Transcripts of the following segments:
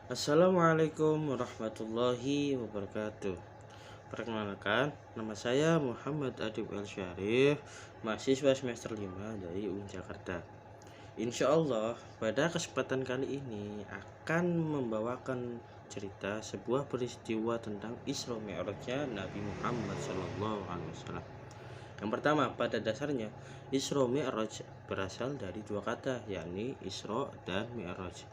Assalamualaikum warahmatullahi wabarakatuh. Perkenalkan, nama saya Muhammad Adib El Syarif, mahasiswa semester 5 dari UIN Jakarta. Insya Allah, pada kesempatan kali ini akan membawakan cerita sebuah peristiwa tentang Isra Mi'rajnya Nabi Muhammad SAW. Yang pertama, pada dasarnya Isra Mi'raj berasal dari dua kata, yakni Isra dan Mi'raj.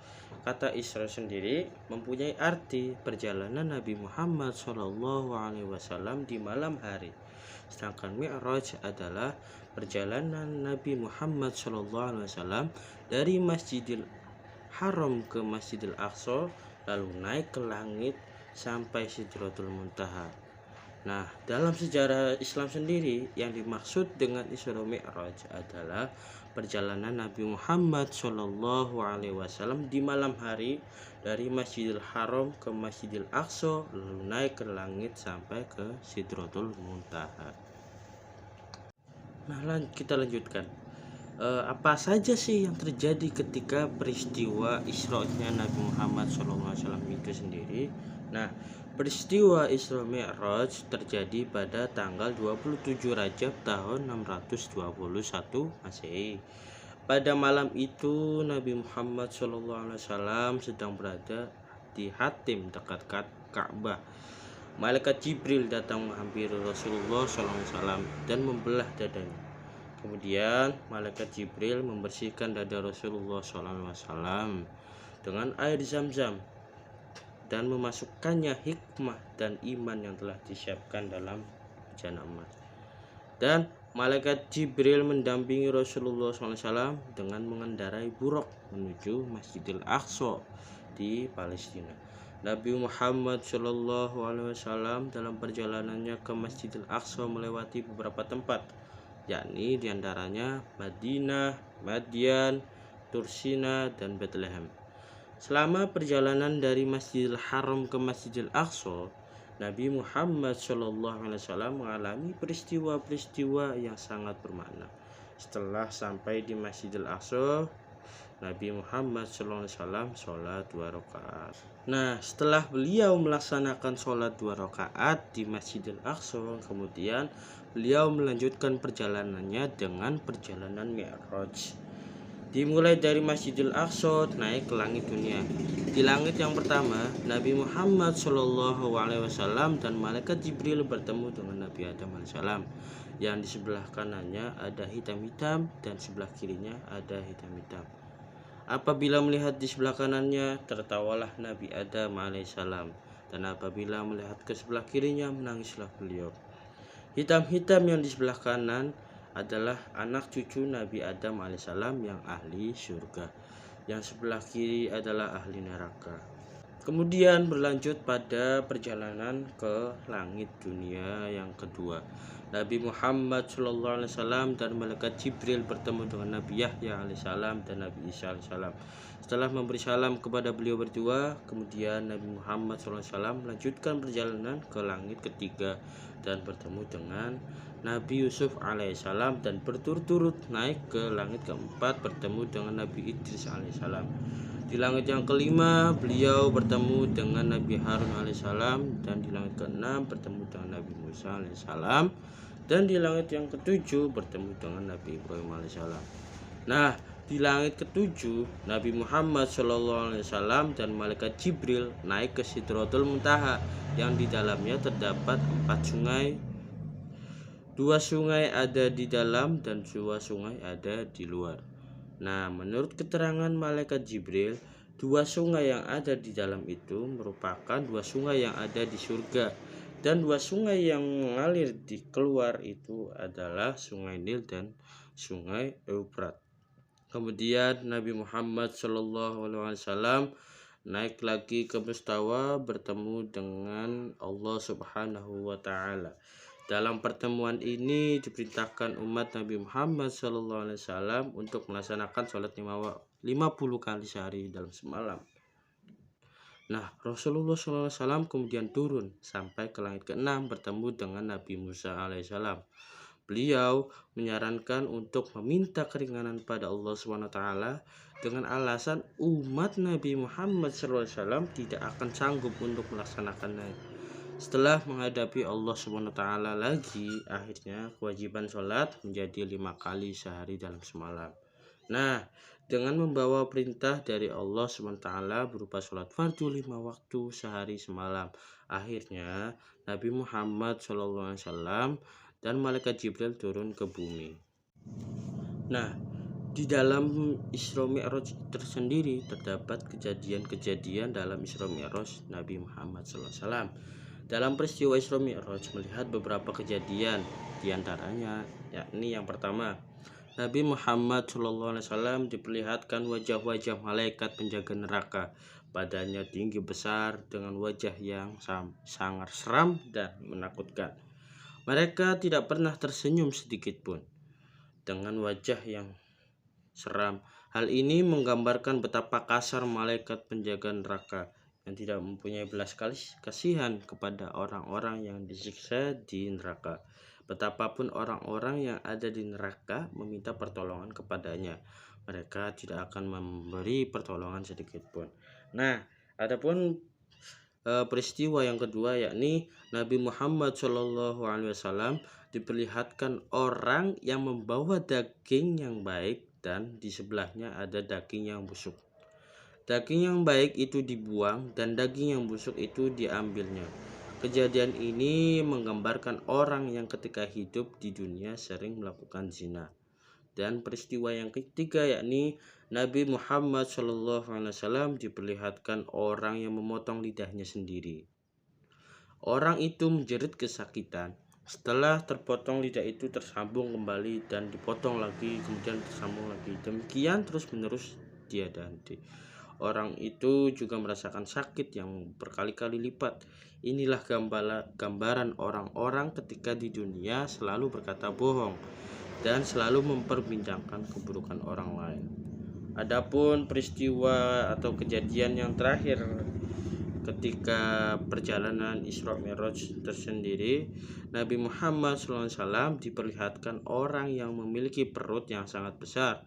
Kata Isra sendiri mempunyai arti perjalanan Nabi Muhammad SAW di malam hari. Sedangkan Mi'raj adalah perjalanan Nabi Muhammad SAW dari Masjidil Haram ke Masjidil Aqsa, lalu naik ke langit sampai Sidratul Muntaha. Nah, dalam sejarah Islam sendiri, yang dimaksud dengan Isra Mi'raj adalah perjalanan Nabi Muhammad SAW di malam hari dari Masjidil Haram ke Masjidil Aqsa, lalu naik ke langit sampai ke Sidratul Muntaha. Nah, kita lanjutkan. Apa saja sih yang terjadi ketika peristiwa Isra-nya Nabi Muhammad SAW itu sendiri? Nah, peristiwa Isra Mi'raj terjadi pada tanggal 27 Rajab tahun 621 Masehi. Pada malam itu Nabi Muhammad SAW sedang berada di Hatim dekat Ka'bah. Malaikat Jibril datang menghampiri Rasulullah SAW dan membelah dadanya. Kemudian malaikat Jibril membersihkan dada Rasulullah SAW dengan air zam-zam dan memasukkannya hikmah dan iman yang telah disiapkan dalam bejana emas. Dan malaikat Jibril mendampingi Rasulullah SAW dengan mengendarai buruk menuju Masjidil Aqsa di Palestina. Nabi Muhammad SAW dalam perjalanannya ke Masjidil Aqsa melewati beberapa tempat, yakni diantaranya Madinah, Madian, Tursina, dan Bethlehem. Selama perjalanan dari Masjidil Haram ke Masjidil Aqsa, Nabi Muhammad SAW mengalami peristiwa-peristiwa yang sangat bermakna. Setelah sampai di Masjidil Aqsa, Nabi Muhammad SAW sholat 2 rakaat. Nah, setelah beliau melaksanakan sholat 2 rakaat di Masjidil Aqsa, kemudian beliau melanjutkan perjalanannya dengan perjalanan Mi'raj. Dimulai dari Masjidil Aqsa naik ke langit dunia. Di langit yang pertama, Nabi Muhammad SAW dan malaikat Jibril bertemu dengan Nabi Adam AS. Yang di sebelah kanannya ada hitam-hitam dan sebelah kirinya ada hitam-hitam. Apabila melihat di sebelah kanannya, tertawalah Nabi Adam alaihissalam, dan apabila melihat ke sebelah kirinya, menangislah beliau. Hitam-hitam yang di sebelah kanan adalah anak cucu Nabi Adam alaihissalam yang ahli surga, yang sebelah kiri adalah ahli neraka. Kemudian berlanjut pada perjalanan ke langit dunia yang kedua. Nabi Muhammad SAW dan malaikat Jibril bertemu dengan Nabi Yahya alaihissalam dan Nabi Isa alaihissalam. Setelah memberi salam kepada beliau berdua, kemudian Nabi Muhammad SAW melanjutkan perjalanan ke langit ketiga dan bertemu dengan Nabi Yusuf alaihissalam, dan berturut-turut naik ke langit keempat bertemu dengan Nabi Idris alaihissalam. Di langit yang kelima beliau bertemu dengan Nabi Harun alaihissalam, dan di langit keenam bertemu dengan Nabi Musa alaihissalam, dan di langit yang ketujuh bertemu dengan Nabi Ibrahim alaihissalam. Nah, di langit ketujuh Nabi Muhammad SAW dan malaikat Jibril naik ke Sidratul Muntaha, yang di dalamnya terdapat 4 sungai. 2 sungai ada di dalam dan 2 sungai ada di luar. Nah, menurut keterangan malaikat Jibril, 2 sungai yang ada di dalam itu merupakan 2 sungai yang ada di surga, dan 2 sungai yang mengalir di keluar itu adalah Sungai Nil dan Sungai Eufrat. Kemudian Nabi Muhammad SAW naik lagi ke Mustawa bertemu dengan Allah Subhanahu wa Ta'ala. Dalam pertemuan ini diperintahkan umat Nabi Muhammad SAW untuk melaksanakan sholat 50 kali sehari dalam semalam. Nah, Rasulullah SAW kemudian turun sampai ke langit ke-6 bertemu dengan Nabi Musa alaihissalam. Beliau menyarankan untuk meminta keringanan pada Allah SWT dengan alasan umat Nabi Muhammad SAW tidak akan sanggup untuk melaksanakannya. Setelah menghadapi Allah SWT lagi, akhirnya kewajiban sholat menjadi 5 kali sehari dalam semalam. Nah, dengan membawa perintah dari Allah SWT berupa sholat fardu 5 waktu sehari semalam, akhirnya Nabi Muhammad SAW dan malaikat Jibril turun ke bumi. Nah, di dalam Isra Mi'raj tersendiri terdapat kejadian-kejadian dalam Isra Mi'raj Nabi Muhammad SAW. Dalam peristiwa Isra Mi'raj melihat beberapa kejadian, diantaranya yakni yang pertama, Nabi Muhammad SAW diperlihatkan wajah-wajah malaikat penjaga neraka. Badannya tinggi besar dengan wajah yang sangat seram dan menakutkan. Mereka tidak pernah tersenyum sedikit pun. Dengan wajah yang seram, hal ini menggambarkan betapa kasar malaikat penjaga neraka yang tidak mempunyai belas kasihan kepada orang-orang yang disiksa di neraka. Betapapun orang-orang yang ada di neraka meminta pertolongan kepadanya, mereka tidak akan memberi pertolongan sedikit pun. Nah, adapun peristiwa yang kedua yakni Nabi Muhammad SAW diperlihatkan orang yang membawa daging yang baik dan di sebelahnya ada daging yang busuk. Daging yang baik itu dibuang dan daging yang busuk itu diambilnya. Kejadian ini menggambarkan orang yang ketika hidup di dunia sering melakukan zina. Dan peristiwa yang ketiga yakni Nabi Muhammad SAW diperlihatkan orang yang memotong lidahnya sendiri. Orang itu menjerit kesakitan. Setelah terpotong, lidah itu tersambung kembali dan dipotong lagi, kemudian tersambung lagi. Demikian terus menerus tiada henti. Orang itu juga merasakan sakit yang berkali-kali lipat. Inilah gambaran orang-orang ketika di dunia selalu berkata bohong dan selalu memperbincangkan keburukan orang lain. Adapun peristiwa atau kejadian yang terakhir ketika perjalanan Isra Mi'raj tersendiri, Nabi Muhammad SAW diperlihatkan orang yang memiliki perut yang sangat besar.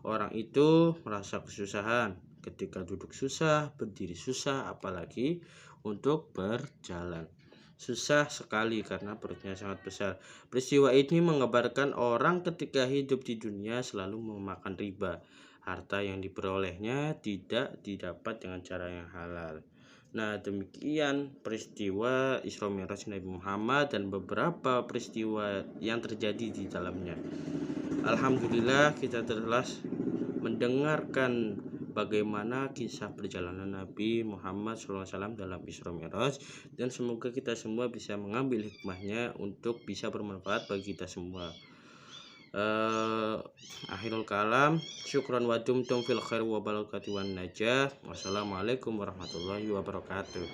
Orang itu merasa kesusahan ketika duduk susah, berdiri susah, apalagi untuk berjalan. Susah sekali karena perutnya sangat besar. Peristiwa ini menggambarkan orang ketika hidup di dunia selalu memakan riba. Harta yang diperolehnya tidak didapat dengan cara yang halal. Nah, demikian peristiwa Isra Mi'raj Nabi Muhammad dan beberapa peristiwa yang terjadi di dalamnya. Alhamdulillah kita telah mendengarkan bagaimana kisah perjalanan Nabi Muhammad SAW dalam Isra Mi'raj, dan semoga kita semua bisa mengambil hikmahnya untuk bisa bermanfaat bagi kita semua. Akhirul kalam, syukran wa dumtum fil khair wa barakatuh wan najah. Wassalamualaikum warahmatullahi wabarakatuh.